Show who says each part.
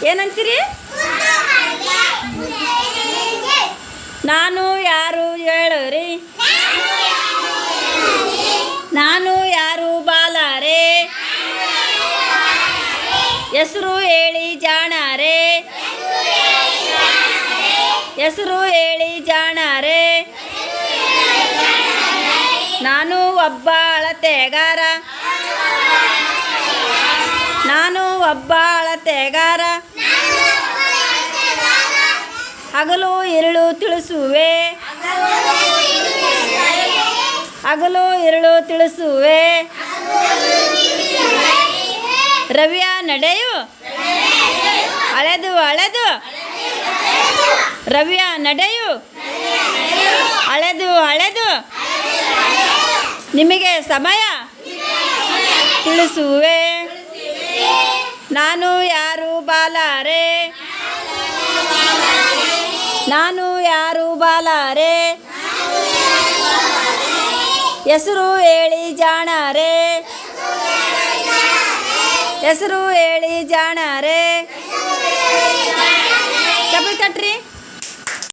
Speaker 1: ಏನಂತೀರಿ? ನಾನು ಯಾರು ಹೇಳರಿ, ನಾನು ಯಾರು ಬಾಲಾರೆ, ಹೆಸರು ಹೇಳಿ ಜಾಣಾರೆ, ಹೆಸರು ಹೇಳಿ ಜಾಣಾರೆ. ನಾನು ಒಬ್ಬ ಅಳತೆಗಾರ, ನಾನು ಒಬ್ಬ ಅಳತೆಗಾರ, ಹಗಲು ಇರುಳು ತಿಳಿಸುವೆ, ಹಗಲು ಇರುಳು ತಿಳಿಸುವೆ. ರವಿಯ ನಡೆಯು ಅಳೆದು ಅಳೆದು, ರವಿಯ ನಡೆಯು ಅಳೆದು ಅಳೆದು, ನಿಮಗೆ ಸಮಯ ತಿಳಿಸುವೆ. ನಾನು ಯಾರು ಬಾಲಾರೆ, ನಾನು ಯಾರು ಬಾಲಾರೆ, ಹೆಸರು ಹೇಳಿ ಜಾಣಾರೆ, ಹೆಸರು ಹೇಳಿ ಜಾಣಾರೆ. ಚಪ್ಪಲಿ ತಟ್ರಿ.